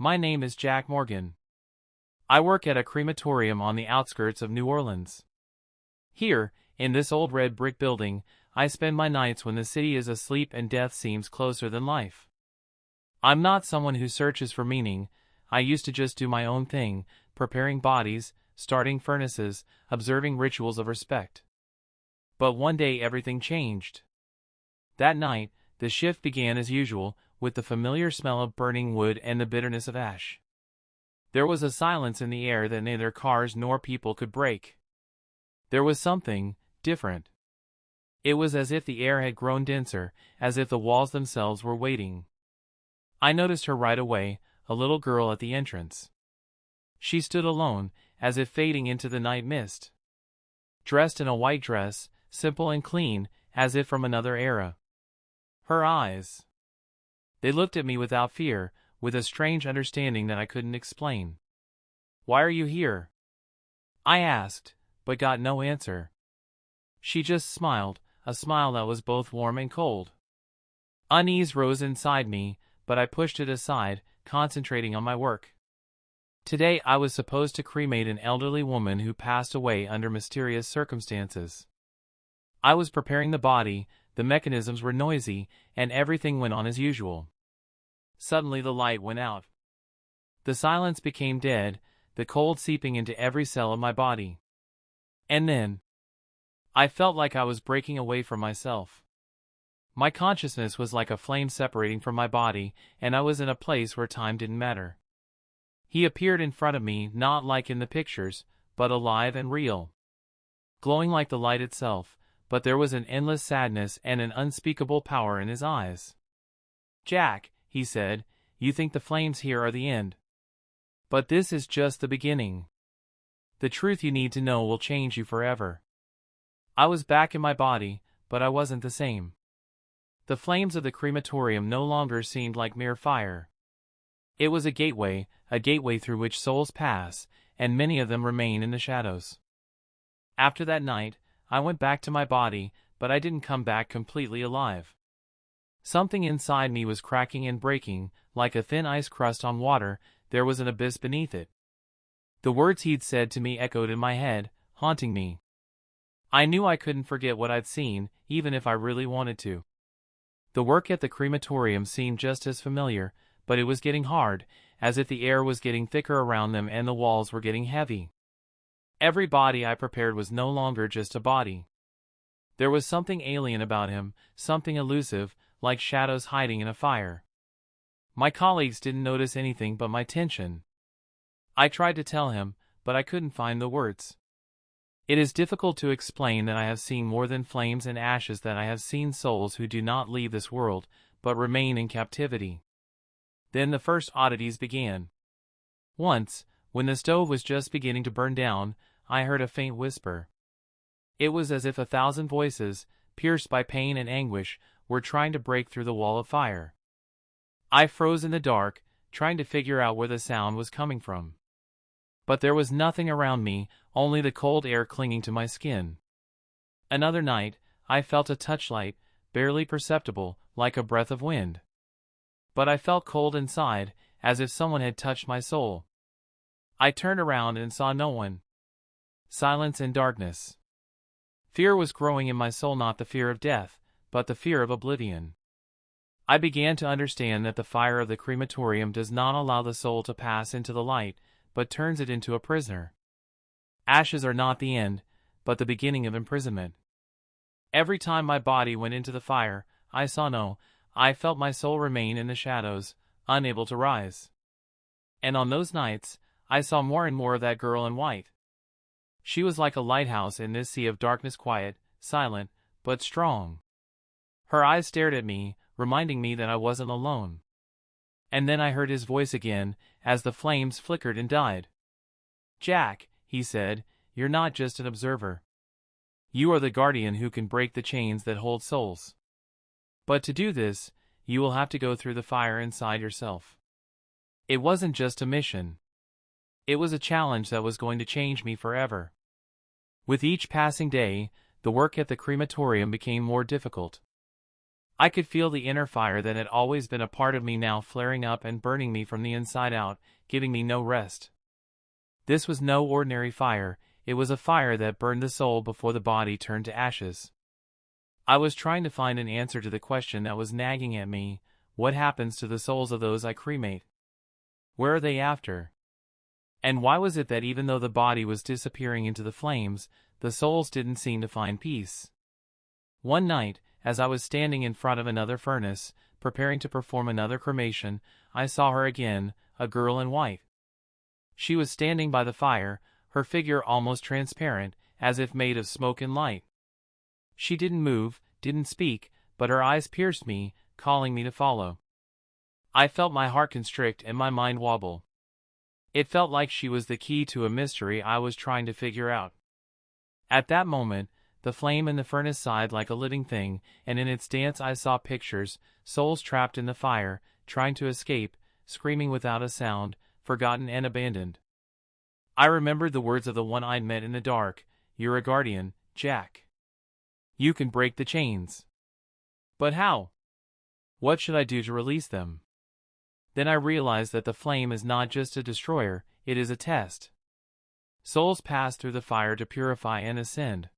My name is Jack Morgan. I work at a crematorium on the outskirts of New Orleans. Here, in this old red brick building, I spend my nights when the city is asleep and death seems closer than life. I'm not someone who searches for meaning. I used to just do my own thing, preparing bodies, starting furnaces, observing rituals of respect. But one day everything changed. That night, the shift began as usual, with the familiar smell of burning wood and the bitterness of ash. There was a silence in the air that neither cars nor people could break. There was something different. It was as if the air had grown denser, as if the walls themselves were waiting. I noticed her right away, a little girl at the entrance. She stood alone, as if fading into the night mist. Dressed in a white dress, simple and clean, as if from another era. Her eyes. They looked at me without fear, with a strange understanding that I couldn't explain. "Why are you here?" I asked, but got no answer. She just smiled, a smile that was both warm and cold. Unease rose inside me, but I pushed it aside, concentrating on my work. Today I was supposed to cremate an elderly woman who passed away under mysterious circumstances. I was preparing the body, the mechanisms were noisy, and everything went on as usual. Suddenly the light went out. The silence became dead, the cold seeping into every cell of my body. And then, I felt like I was breaking away from myself. My consciousness was like a flame separating from my body, and I was in a place where time didn't matter. He appeared in front of me, not like in the pictures, but alive and real. Glowing like the light itself, but there was an endless sadness and an unspeakable power in his eyes. "Jack," he said, "you think the flames here are the end. But this is just the beginning. The truth you need to know will change you forever." I was back in my body, but I wasn't the same. The flames of the crematorium no longer seemed like mere fire. It was a gateway through which souls pass, and many of them remain in the shadows. After that night, I went back to my body, but I didn't come back completely alive. Something inside me was cracking and breaking, like a thin ice crust on water. There was an abyss beneath it. The words he'd said to me echoed in my head, haunting me. I knew I couldn't forget what I'd seen, even if I really wanted to. The work at the crematorium seemed just as familiar, but it was getting hard, as if the air was getting thicker around them and the walls were getting heavy. Every body I prepared was no longer just a body. There was something alien about him, something elusive, like shadows hiding in a fire. My colleagues didn't notice anything but my tension. I tried to tell him, but I couldn't find the words. It is difficult to explain that I have seen more than flames and ashes, that I have seen souls who do not leave this world, but remain in captivity. Then the first oddities began. Once, when the stove was just beginning to burn down, I heard a faint whisper. It was as if 1,000 voices, pierced by pain and anguish, were trying to break through the wall of fire. I froze in the dark, trying to figure out where the sound was coming from. But there was nothing around me, only the cold air clinging to my skin. Another night, I felt a touchlight, barely perceptible, like a breath of wind. But I felt cold inside, as if someone had touched my soul. I turned around and saw no one. Silence and darkness. Fear was growing in my soul, not the fear of death, but the fear of oblivion. I began to understand that the fire of the crematorium does not allow the soul to pass into the light, but turns it into a prisoner. Ashes are not the end, but the beginning of imprisonment. Every time my body went into the fire, I felt my soul remain in the shadows, unable to rise. And on those nights, I saw more and more of that girl in white. She was like a lighthouse in this sea of darkness, quiet, silent, but strong. Her eyes stared at me, reminding me that I wasn't alone. And then I heard his voice again, as the flames flickered and died. "Jack," he said, "you're not just an observer. You are the guardian who can break the chains that hold souls. But to do this, you will have to go through the fire inside yourself." It wasn't just a mission. It was a challenge that was going to change me forever. With each passing day, the work at the crematorium became more difficult. I could feel the inner fire that had always been a part of me now flaring up and burning me from the inside out, giving me no rest. This was no ordinary fire, it was a fire that burned the soul before the body turned to ashes. I was trying to find an answer to the question that was nagging at me: what happens to the souls of those I cremate? Where are they after? And why was it that even though the body was disappearing into the flames, the souls didn't seem to find peace? One night, as I was standing in front of another furnace, preparing to perform another cremation, I saw her again, a girl in white. She was standing by the fire, her figure almost transparent, as if made of smoke and light. She didn't move, didn't speak, but her eyes pierced me, calling me to follow. I felt my heart constrict and my mind wobble. It felt like she was the key to a mystery I was trying to figure out. At that moment, the flame in the furnace sighed like a living thing, and in its dance I saw pictures, souls trapped in the fire, trying to escape, screaming without a sound, forgotten and abandoned. I remembered the words of the one I'd met in the dark: "You're a guardian, Jack. You can break the chains." But how? What should I do to release them? Then I realized that the flame is not just a destroyer, it is a test. Souls pass through the fire to purify and ascend.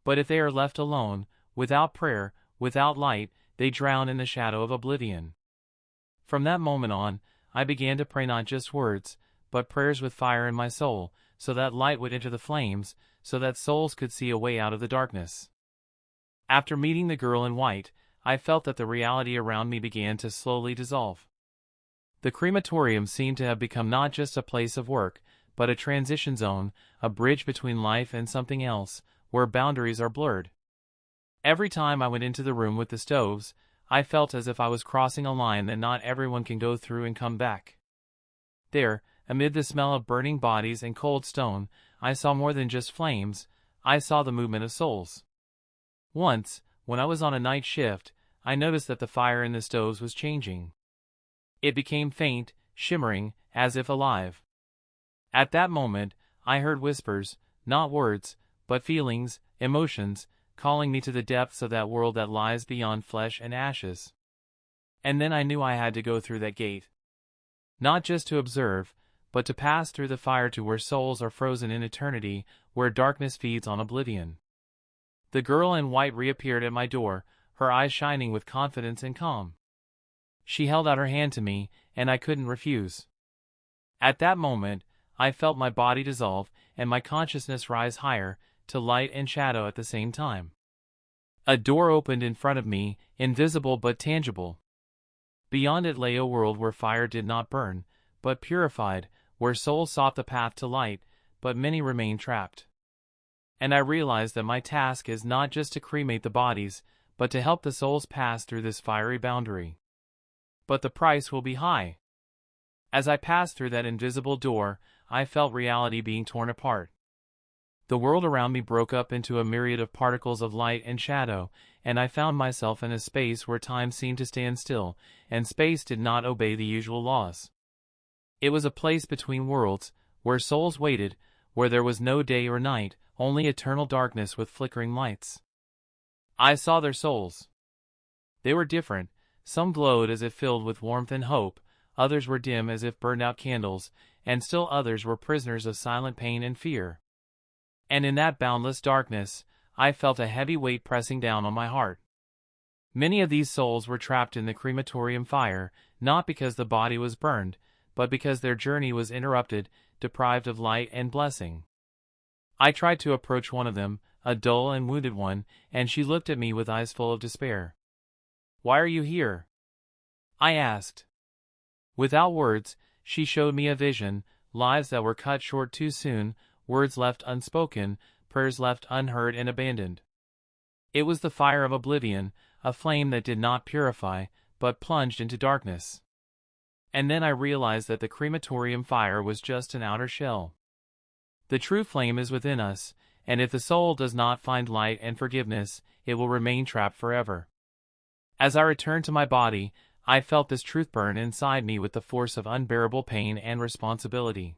But if they are left alone, without prayer, without light, they drown in the shadow of oblivion. From that moment on, I began to pray not just words, but prayers with fire in my soul, so that light would enter the flames, so that souls could see a way out of the darkness. After meeting the girl in white, I felt that the reality around me began to slowly dissolve. The crematorium seemed to have become not just a place of work, but a transition zone, a bridge between life and something else, where boundaries are blurred. Every time I went into the room with the stoves, I felt as if I was crossing a line that not everyone can go through and come back. There, amid the smell of burning bodies and cold stone, I saw more than just flames, I saw the movement of souls. Once, when I was on a night shift, I noticed that the fire in the stoves was changing. It became faint, shimmering, as if alive. At that moment, I heard whispers, not words, but feelings, emotions, calling me to the depths of that world that lies beyond flesh and ashes. And then I knew I had to go through that gate. Not just to observe, but to pass through the fire to where souls are frozen in eternity, where darkness feeds on oblivion. The girl in white reappeared at my door, her eyes shining with confidence and calm. She held out her hand to me, and I couldn't refuse. At that moment, I felt my body dissolve, and my consciousness rise higher, to light and shadow at the same time. A door opened in front of me, invisible but tangible. Beyond it lay a world where fire did not burn, but purified, where souls sought the path to light, but many remained trapped. And I realized that my task is not just to cremate the bodies, but to help the souls pass through this fiery boundary. But the price will be high. As I passed through that invisible door, I felt reality being torn apart. The world around me broke up into a myriad of particles of light and shadow, and I found myself in a space where time seemed to stand still, and space did not obey the usual laws. It was a place between worlds, where souls waited, where there was no day or night, only eternal darkness with flickering lights. I saw their souls. They were different. Some glowed as if filled with warmth and hope, others were dim as if burned out candles, and still others were prisoners of silent pain and fear. And in that boundless darkness, I felt a heavy weight pressing down on my heart. Many of these souls were trapped in the crematorium fire, not because the body was burned, but because their journey was interrupted, deprived of light and blessing. I tried to approach one of them, a dull and wounded one, and she looked at me with eyes full of despair. "Why are you here?" I asked. Without words, she showed me a vision, lives that were cut short too soon, words left unspoken, prayers left unheard and abandoned. It was the fire of oblivion, a flame that did not purify, but plunged into darkness. And then I realized that the crematorium fire was just an outer shell. The true flame is within us, and if the soul does not find light and forgiveness, it will remain trapped forever. As I returned to my body, I felt this truth burn inside me with the force of unbearable pain and responsibility.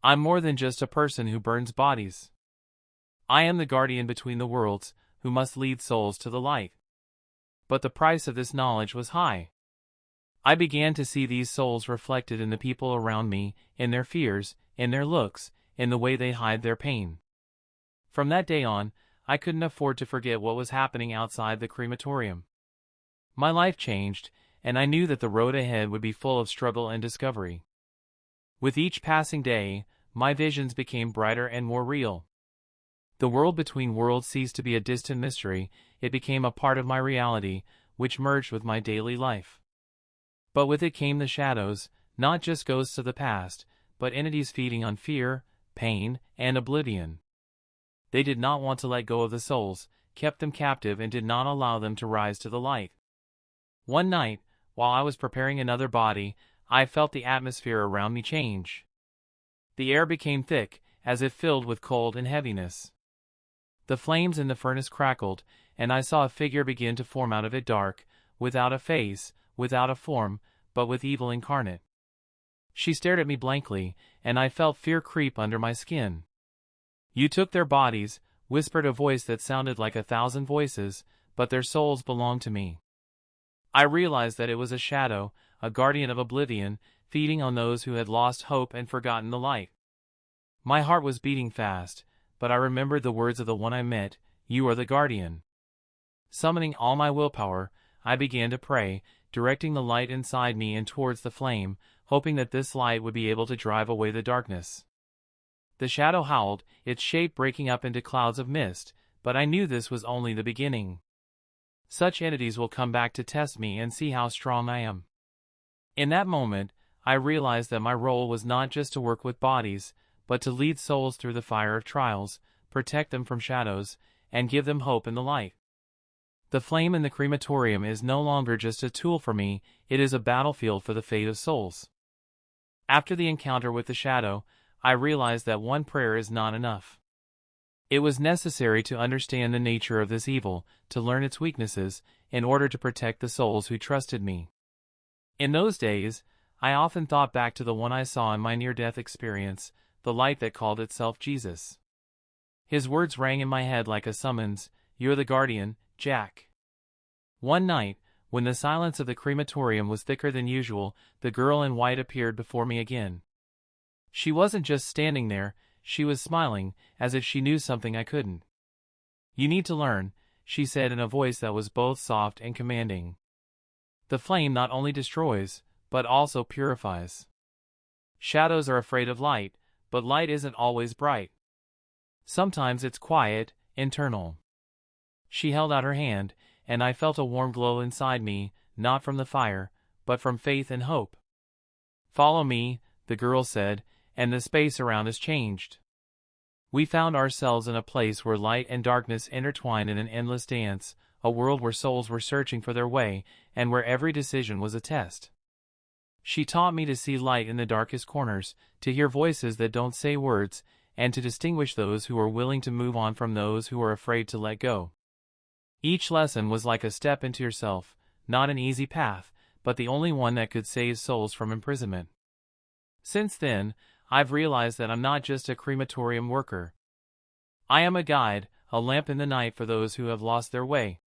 I'm more than just a person who burns bodies. I am the guardian between the worlds, who must lead souls to the light. But the price of this knowledge was high. I began to see these souls reflected in the people around me, in their fears, in their looks, in the way they hide their pain. From that day on, I couldn't afford to forget what was happening outside the crematorium. My life changed, and I knew that the road ahead would be full of struggle and discovery. With each passing day, my visions became brighter and more real. The world between worlds ceased to be a distant mystery, it became a part of my reality, which merged with my daily life. But with it came the shadows, not just ghosts of the past, but entities feeding on fear, pain, and oblivion. They did not want to let go of the souls, kept them captive and did not allow them to rise to the light. One night, while I was preparing another body, I felt the atmosphere around me change. The air became thick, as if filled with cold and heaviness. The flames in the furnace crackled, and I saw a figure begin to form out of it, dark, without a face, without a form, but with evil incarnate. She stared at me blankly, and I felt fear creep under my skin. "You took their bodies," whispered a voice that sounded like 1,000 voices, "but their souls belong to me." I realized that it was a shadow, a guardian of oblivion, feeding on those who had lost hope and forgotten the light. My heart was beating fast, but I remembered the words of the one I met, "You are the guardian." Summoning all my willpower, I began to pray, directing the light inside me and towards the flame, hoping that this light would be able to drive away the darkness. The shadow howled, its shape breaking up into clouds of mist, but I knew this was only the beginning. Such entities will come back to test me and see how strong I am. In that moment, I realized that my role was not just to work with bodies, but to lead souls through the fire of trials, protect them from shadows, and give them hope in the light. The flame in the crematorium is no longer just a tool for me, it is a battlefield for the fate of souls. After the encounter with the shadow, I realized that one prayer is not enough. It was necessary to understand the nature of this evil, to learn its weaknesses, in order to protect the souls who trusted me. In those days, I often thought back to the one I saw in my near-death experience, the light that called itself Jesus. His words rang in my head like a summons, "You're the guardian, Jack." One night, when the silence of the crematorium was thicker than usual, the girl in white appeared before me again. She wasn't just standing there, she was smiling, as if she knew something I couldn't. "You need to learn," she said in a voice that was both soft and commanding. "The flame not only destroys, but also purifies. Shadows are afraid of light, but light isn't always bright. Sometimes it's quiet, internal." She held out her hand, and I felt a warm glow inside me, not from the fire, but from faith and hope. "Follow me," the girl said, and the space around us changed. We found ourselves in a place where light and darkness intertwined in an endless dance, a world where souls were searching for their way, and where every decision was a test. She taught me to see light in the darkest corners, to hear voices that don't say words, and to distinguish those who are willing to move on from those who are afraid to let go. Each lesson was like a step into yourself, not an easy path, but the only one that could save souls from imprisonment. Since then, I've realized that I'm not just a crematorium worker. I am a guide, a lamp in the night for those who have lost their way.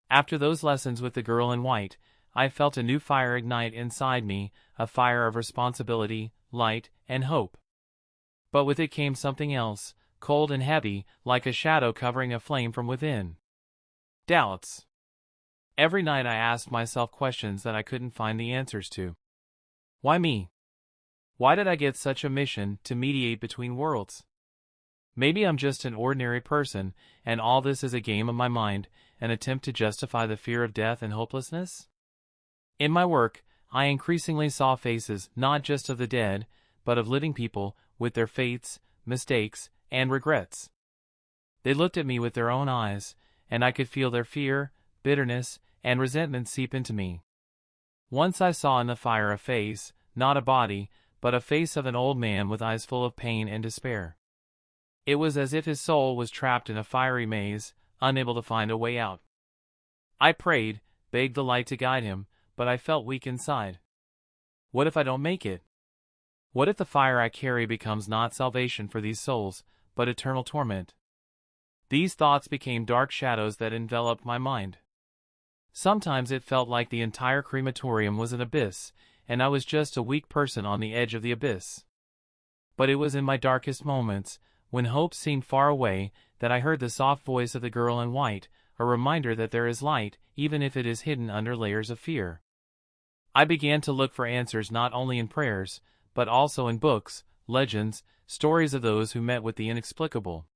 After those lessons with the girl in white, I felt a new fire ignite inside me, a fire of responsibility, light, and hope. But with it came something else, cold and heavy, like a shadow covering a flame from within. Doubts. Every night I asked myself questions that I couldn't find the answers to. Why me? Why did I get such a mission to mediate between worlds? Maybe I'm just an ordinary person, and all this is a game of my mind, an attempt to justify the fear of death and hopelessness? In my work, I increasingly saw faces not just of the dead, but of living people, with their fates, mistakes, and regrets. They looked at me with their own eyes, and I could feel their fear, bitterness, and resentment seep into me. Once I saw in the fire a face, not a body, but a face of an old man with eyes full of pain and despair. It was as if his soul was trapped in a fiery maze, unable to find a way out. I prayed, begged the light to guide him, but I felt weak inside. What if I don't make it? What if the fire I carry becomes not salvation for these souls, but eternal torment? These thoughts became dark shadows that enveloped my mind. Sometimes it felt like the entire crematorium was an abyss, and I was just a weak person on the edge of the abyss. But it was in my darkest moments, when hope seemed far away, that I heard the soft voice of the girl in white, a reminder that there is light, even if it is hidden under layers of fear. I began to look for answers not only in prayers, but also in books, legends, stories of those who met with the inexplicable.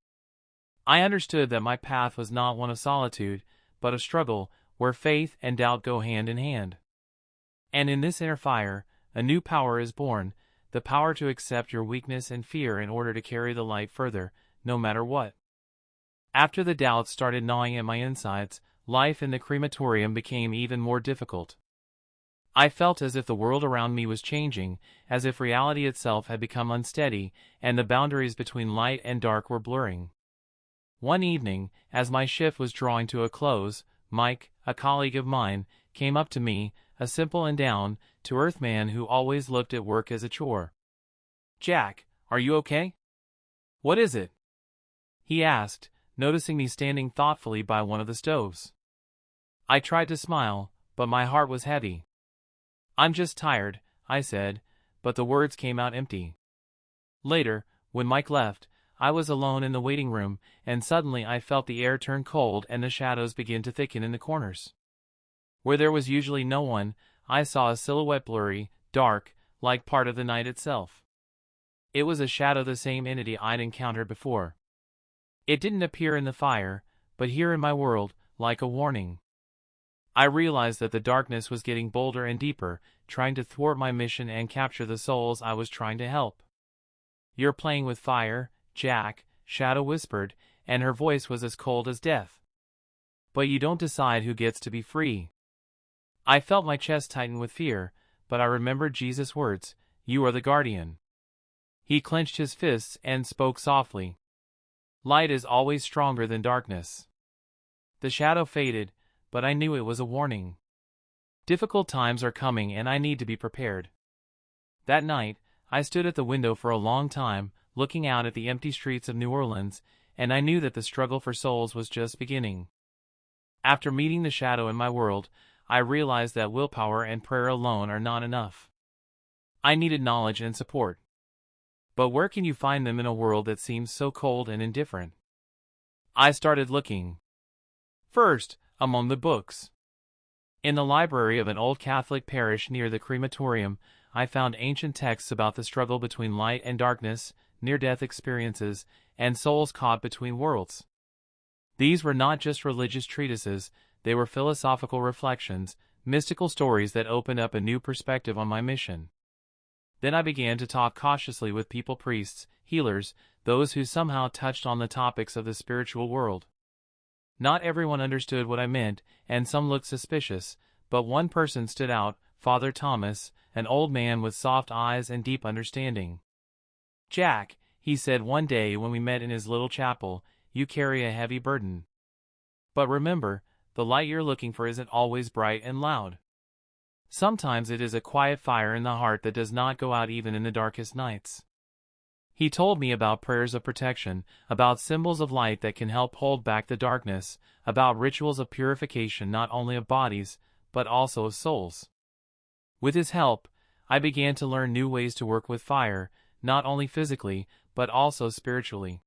I understood that my path was not one of solitude, but a struggle, where faith and doubt go hand in hand. And in this inner fire, a new power is born, the power to accept your weakness and fear in order to carry the light further, no matter what. After the doubts started gnawing at my insides, life in the crematorium became even more difficult. I felt as if the world around me was changing, as if reality itself had become unsteady, and the boundaries between light and dark were blurring. One evening, as my shift was drawing to a close, Mike, a colleague of mine, came up to me, a simple and down-to-earth man who always looked at work as a chore. "Jack, are you okay? What is it?" he asked, noticing me standing thoughtfully by one of the stoves. I tried to smile, but my heart was heavy. "I'm just tired," I said, but the words came out empty. Later, when Mike left, I was alone in the waiting room, and suddenly I felt the air turn cold and the shadows begin to thicken in the corners. Where there was usually no one, I saw a silhouette blurry, dark, like part of the night itself. It was a shadow, the same entity I'd encountered before. It didn't appear in the fire, but here in my world, like a warning. I realized that the darkness was getting bolder and deeper, trying to thwart my mission and capture the souls I was trying to help. "You're playing with fire, Jack," Shadow whispered, and her voice was as cold as death. "But you don't decide who gets to be free." I felt my chest tighten with fear, but I remembered Jesus' words, "You are the guardian." He clenched his fists and spoke softly. "Light is always stronger than darkness." The shadow faded, but I knew it was a warning. Difficult times are coming and I need to be prepared. That night, I stood at the window for a long time, looking out at the empty streets of New Orleans, and I knew that the struggle for souls was just beginning. After meeting the shadow in my world, I realized that willpower and prayer alone are not enough. I needed knowledge and support. But where can you find them in a world that seems so cold and indifferent? I started looking. First, among the books. In the library of an old Catholic parish near the crematorium, I found ancient texts about the struggle between light and darkness, near-death experiences, and souls caught between worlds. These were not just religious treatises, they were philosophical reflections, mystical stories that opened up a new perspective on my mission. Then I began to talk cautiously with people, priests, healers, those who somehow touched on the topics of the spiritual world. Not everyone understood what I meant, and some looked suspicious, but one person stood out, Father Thomas, an old man with soft eyes and deep understanding. "Jack," he said one day when we met in his little chapel, "you carry a heavy burden. But remember, the light you're looking for isn't always bright and loud. Sometimes it is a quiet fire in the heart that does not go out even in the darkest nights." He told me about prayers of protection, about symbols of light that can help hold back the darkness, about rituals of purification not only of bodies, but also of souls. With his help, I began to learn new ways to work with fire, not only physically, but also spiritually.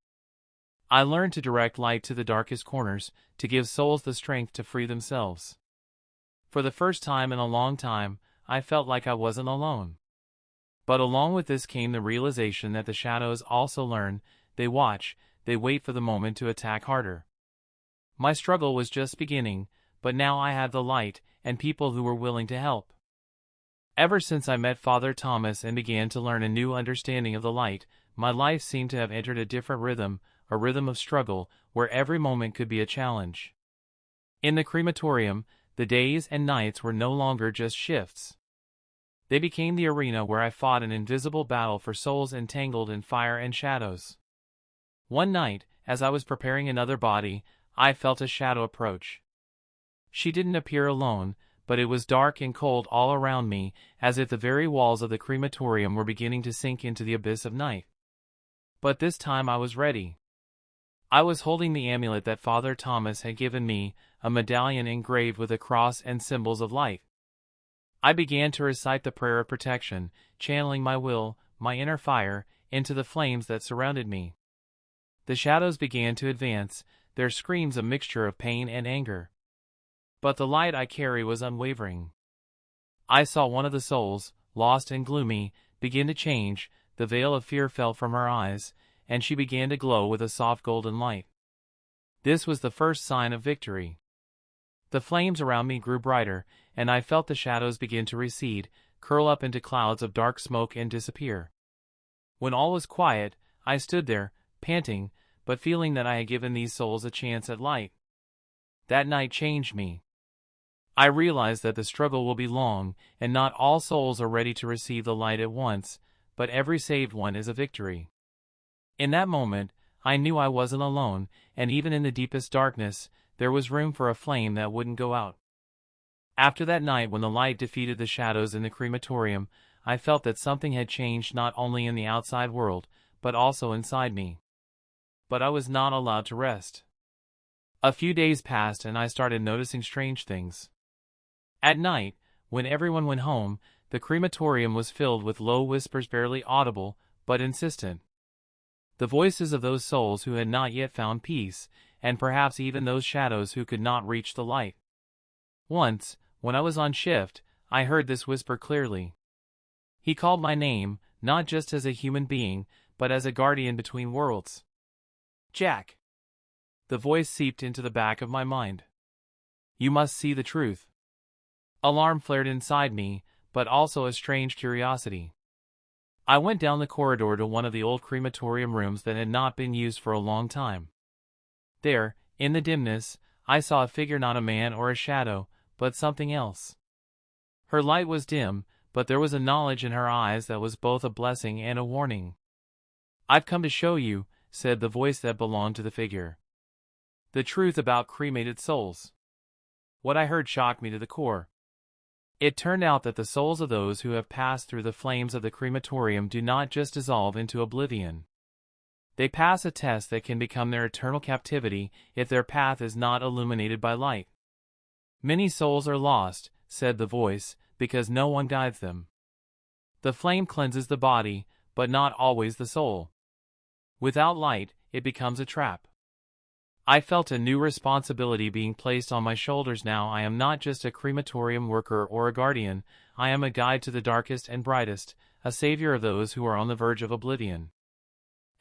I learned to direct light to the darkest corners, to give souls the strength to free themselves. For the first time in a long time, I felt like I wasn't alone. But along with this came the realization that the shadows also learn, they watch, they wait for the moment to attack harder. My struggle was just beginning, but now I had the light, and people who were willing to help. Ever since I met Father Thomas and began to learn a new understanding of the light, my life seemed to have entered a different rhythm, a rhythm of struggle, where every moment could be a challenge. In the crematorium, the days and nights were no longer just shifts. They became the arena where I fought an invisible battle for souls entangled in fire and shadows. One night, as I was preparing another body, I felt a shadow approach. She didn't appear alone, but it was dark and cold all around me, as if the very walls of the crematorium were beginning to sink into the abyss of night. But this time I was ready. I was holding the amulet that Father Thomas had given me, a medallion engraved with a cross and symbols of light. I began to recite the prayer of protection, channeling my will, my inner fire, into the flames that surrounded me. The shadows began to advance, their screams a mixture of pain and anger. But the light I carry was unwavering. I saw one of the souls, lost and gloomy, begin to change, the veil of fear fell from her eyes, and she began to glow with a soft golden light. This was the first sign of victory. The flames around me grew brighter, and I felt the shadows begin to recede, curl up into clouds of dark smoke and disappear. When all was quiet, I stood there, panting, but feeling that I had given these souls a chance at light. That night changed me. I realized that the struggle will be long, and not all souls are ready to receive the light at once, but every saved one is a victory. In that moment, I knew I wasn't alone, and even in the deepest darkness, there was room for a flame that wouldn't go out. After that night when the light defeated the shadows in the crematorium, I felt that something had changed not only in the outside world, but also inside me. But I was not allowed to rest. A few days passed and I started noticing strange things. At night, when everyone went home, the crematorium was filled with low whispers barely audible, but insistent. The voices of those souls who had not yet found peace, and perhaps even those shadows who could not reach the light. Once, when I was on shift, I heard this whisper clearly. He called my name, not just as a human being, but as a guardian between worlds. Jack. The voice seeped into the back of my mind. You must see the truth. Alarm flared inside me, but also a strange curiosity. I went down the corridor to one of the old crematorium rooms that had not been used for a long time. There, in the dimness, I saw a figure, not a man or a shadow, but something else. Her light was dim, but there was a knowledge in her eyes that was both a blessing and a warning. I've come to show you, said the voice that belonged to the figure, the truth about cremated souls. What I heard shocked me to the core. It turned out that the souls of those who have passed through the flames of the crematorium do not just dissolve into oblivion. They pass a test that can become their eternal captivity if their path is not illuminated by light. Many souls are lost, said the voice, because no one guides them. The flame cleanses the body, but not always the soul. Without light, it becomes a trap. I felt a new responsibility being placed on my shoulders now. I am not just a crematorium worker or a guardian, I am a guide to the darkest and brightest, a savior of those who are on the verge of oblivion.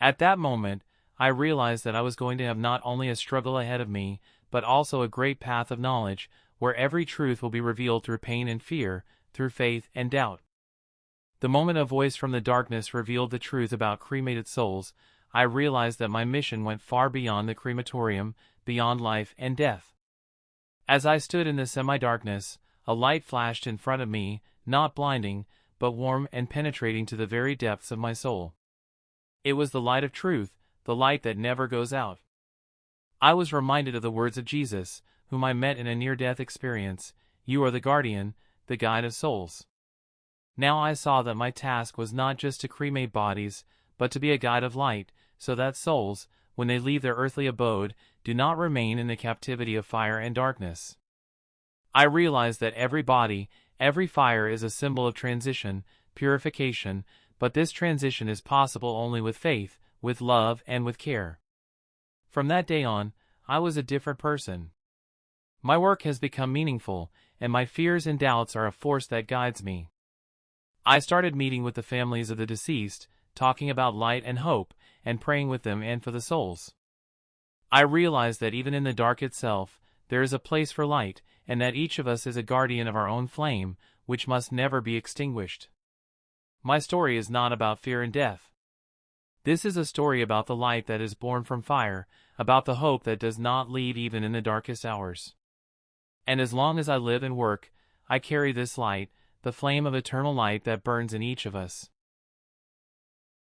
At that moment, I realized that I was going to have not only a struggle ahead of me, but also a great path of knowledge, where every truth will be revealed through pain and fear, through faith and doubt. The moment a voice from the darkness revealed the truth about cremated souls, I realized that my mission went far beyond the crematorium, beyond life and death. As I stood in the semi-darkness, a light flashed in front of me, not blinding, but warm and penetrating to the very depths of my soul. It was the light of truth, the light that never goes out. I was reminded of the words of Jesus, whom I met in a near-death experience, "You are the guardian, the guide of souls." Now I saw that my task was not just to cremate bodies, but to be a guide of light, so that souls, when they leave their earthly abode, do not remain in the captivity of fire and darkness. I realized that every body, every fire is a symbol of transition, purification, but this transition is possible only with faith, with love, and with care. From that day on, I was a different person. My work has become meaningful, and my fears and doubts are a force that guides me. I started meeting with the families of the deceased, talking about light and hope, and praying with them and for the souls. I realized that even in the dark itself, there is a place for light, and that each of us is a guardian of our own flame, which must never be extinguished. My story is not about fear and death. This is a story about the light that is born from fire, about the hope that does not leave even in the darkest hours. And as long as I live and work, I carry this light, the flame of eternal light that burns in each of us.